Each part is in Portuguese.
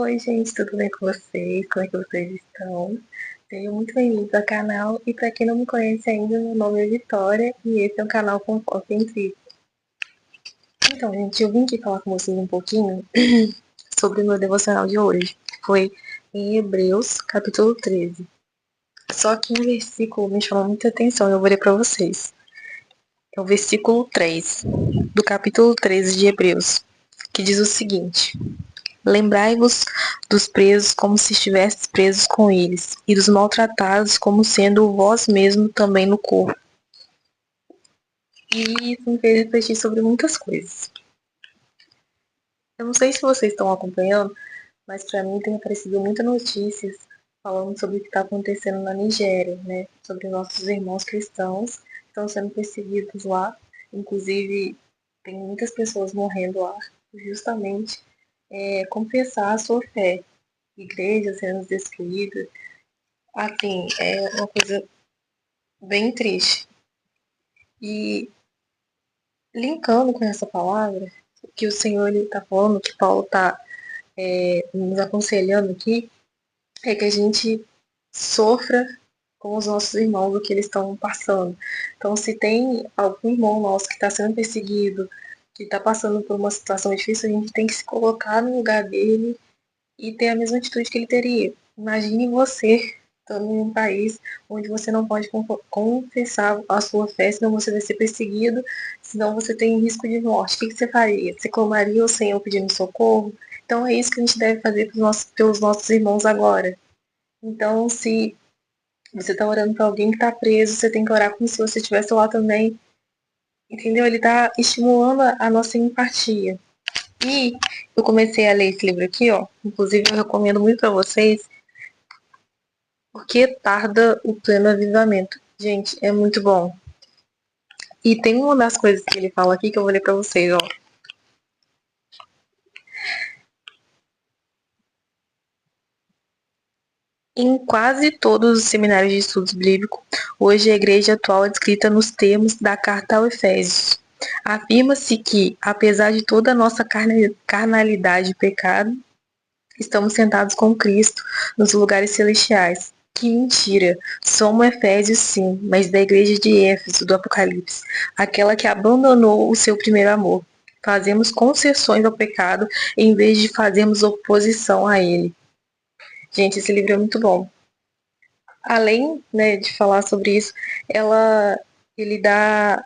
Oi, gente, tudo bem com vocês? Como é que vocês estão? Sejam muito bem-vindos ao canal. E para quem não me conhece ainda, meu nome é Vitória e esse é um canal com foco em si. Então, gente, eu vim aqui falar com vocês um pouquinho sobre o meu devocional de hoje. Foi em Hebreus, capítulo 13. Só que um versículo me chamou muita atenção e eu vou ler para vocês. É o versículo 3 do capítulo 13 de Hebreus, que diz o seguinte: Lembrai-vos dos presos como se estivesseis presos com eles, e dos maltratados como sendo vós mesmo também no corpo. E isso me fez refletir sobre muitas coisas. Eu não sei se vocês estão acompanhando, mas para mim tem aparecido muitas notícias falando sobre o que está acontecendo na Nigéria, né? Sobre nossos irmãos cristãos que estão sendo perseguidos lá. Inclusive, tem muitas pessoas morrendo lá, justamente confessar a sua fé. Igrejas sendo destruídas. Assim, é uma coisa bem triste. E linkando com essa palavra, que o Senhor está falando, que Paulo está nos aconselhando aqui, é que a gente sofra com os nossos irmãos o que eles estão passando. Então, se tem algum irmão nosso que está sendo perseguido, que está passando por uma situação difícil, a gente tem que se colocar no lugar dele e ter a mesma atitude que ele teria. Imagine você estando em um país onde você não pode confessar a sua fé, senão você vai ser perseguido, senão você tem risco de morte. O que você faria? Você clamaria ao Senhor pedindo socorro? Então é isso que a gente deve fazer pelos nossos irmãos agora. Então, se você está orando para alguém que está preso, você tem que orar como se você estivesse lá também. Entendeu? Ele está estimulando a nossa empatia. E eu comecei a ler esse livro aqui, ó. Inclusive, eu recomendo muito para vocês. Por que tarda o pleno avivamento? Gente, é muito bom. E tem uma das coisas que ele fala aqui que eu vou ler pra vocês, ó. Em quase todos os seminários de estudos bíblicos, hoje a igreja atual é descrita nos termos da carta aos Efésios. Afirma-se que, apesar de toda a nossa carnalidade e pecado, estamos sentados com Cristo nos lugares celestiais. Que mentira! Somos Efésios sim, mas da igreja de Éfeso, do Apocalipse, aquela que abandonou o seu primeiro amor. Fazemos concessões ao pecado em vez de fazermos oposição a ele. Gente, esse livro é muito bom. Além, né, de falar sobre isso, ele dá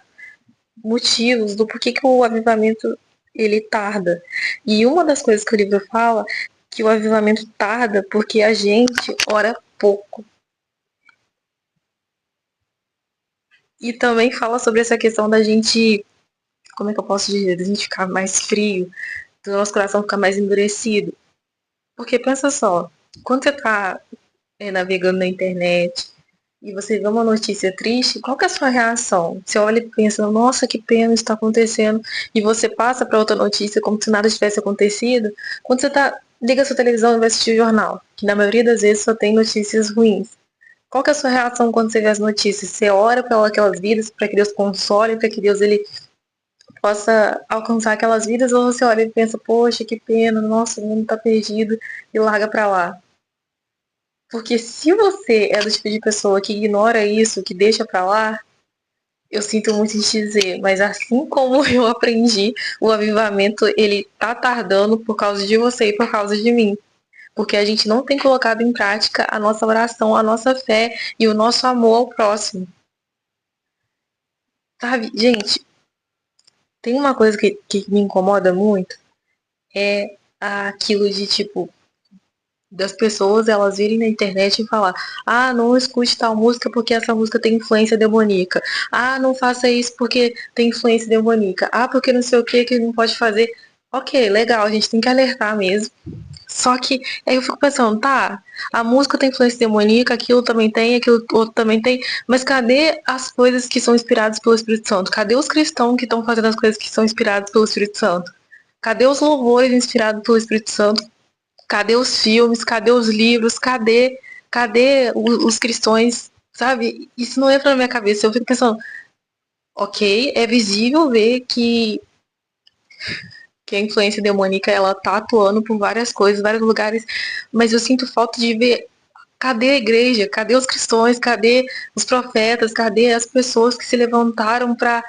motivos do porquê que o avivamento ele tarda. E uma das coisas que o livro fala que o avivamento tarda porque a gente ora pouco. E também fala sobre essa questão da gente, como é que eu posso dizer, da gente ficar mais frio, do nosso coração ficar mais endurecido. Porque pensa só, quando você tá navegando na internet e você vê uma notícia triste, qual que é a sua reação? Você olha e pensa, nossa, que pena isso está acontecendo, e você passa para outra notícia como se nada tivesse acontecido. Quando você liga a sua televisão e vai assistir o jornal, que na maioria das vezes só tem notícias ruins. Qual que é a sua reação quando você vê as notícias? Você ora por aquelas vidas, para que Deus console, para que Deus ele possa alcançar aquelas vidas, ou você olha e pensa, poxa, que pena, nossa, o mundo está perdido, e larga para lá? Porque se você é do tipo de pessoa que ignora isso, que deixa pra lá, eu sinto muito em te dizer, mas assim como eu aprendi, o avivamento, ele tá tardando por causa de você e por causa de mim. Porque a gente não tem colocado em prática a nossa oração, a nossa fé e o nosso amor ao próximo. Sabe, gente, tem uma coisa que me incomoda muito, é aquilo de tipo, das pessoas elas virem na internet e falar: ah, não escute tal música porque essa música tem influência demoníaca. Ah, não faça isso porque tem influência demoníaca. Ah, porque não sei o que não pode fazer. Ok, legal, a gente tem que alertar mesmo. Só que aí eu fico pensando, tá, a música tem influência demoníaca, aquilo também tem, aquilo outro também tem, mas cadê as coisas que são inspiradas pelo Espírito Santo? Cadê os cristãos que estão fazendo as coisas que são inspiradas pelo Espírito Santo? Cadê os louvores inspirados pelo Espírito Santo? Cadê os filmes? Cadê os livros? Cadê os cristãos? Sabe? Isso não entra na minha cabeça. Eu fico pensando, ok, é visível ver que que a influência demoníaca, ela tá atuando por várias coisas, vários lugares, mas eu sinto falta de ver cadê a igreja, cadê os cristãos, cadê os profetas, cadê as pessoas que se levantaram para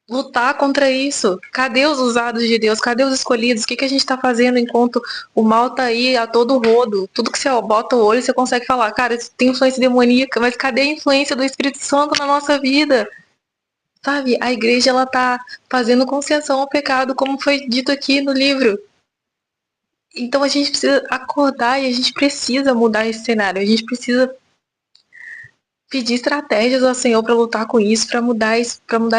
lutar contra isso? Cadê os usados de Deus? Cadê os escolhidos? O que, que a gente está fazendo enquanto o mal tá aí a todo rodo? Tudo que você bota o olho, você consegue falar, cara, isso tem influência demoníaca, mas cadê a influência do Espírito Santo na nossa vida? Sabe, a igreja, ela tá fazendo concessão ao pecado, como foi dito aqui no livro. Então a gente precisa acordar e a gente precisa mudar esse cenário. A gente precisa pedir estratégias ao Senhor para lutar com isso, para mudar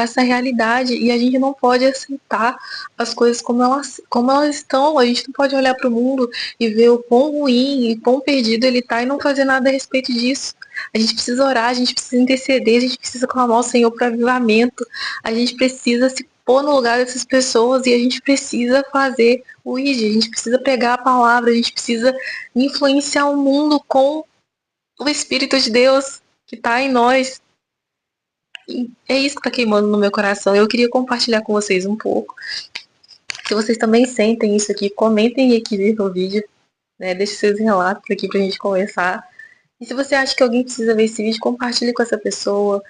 essa realidade. E a gente não pode aceitar as coisas como elas estão. A gente não pode olhar para o mundo e ver o quão ruim e quão perdido ele está e não fazer nada a respeito disso. A gente precisa orar, a gente precisa interceder, a gente precisa clamar ao Senhor para avivamento, a gente precisa se pôr no lugar dessas pessoas e a gente precisa fazer o ID, a gente precisa pegar a palavra, a gente precisa influenciar o mundo com o Espírito de Deus que está em nós. E é isso que está queimando no meu coração. Eu queria compartilhar com vocês um pouco. Se vocês também sentem isso aqui, comentem aqui no vídeo, né? Deixe seus relatos aqui pra gente conversar. E se você acha que alguém precisa ver esse vídeo, compartilhe com essa pessoa.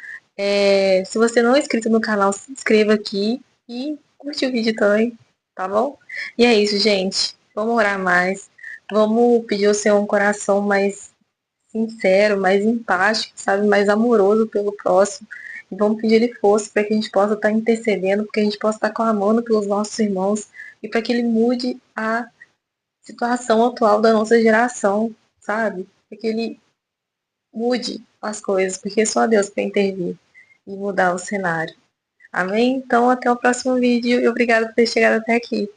Se você não é inscrito no canal, se inscreva aqui e curte o vídeo também, tá bom? E é isso, gente. Vamos orar mais. Vamos pedir ao Senhor um coração mais sincero, mais empático, sabe? Mais amoroso pelo próximo. E vamos pedir ele força para que a gente possa estar intercedendo, para que a gente possa estar clamando pelos nossos irmãos e para que ele mude a situação atual da nossa geração, sabe? Para que ele mude as coisas, porque só Deus para intervir e mudar o cenário. Amém? Então, até o próximo vídeo e obrigada por ter chegado até aqui.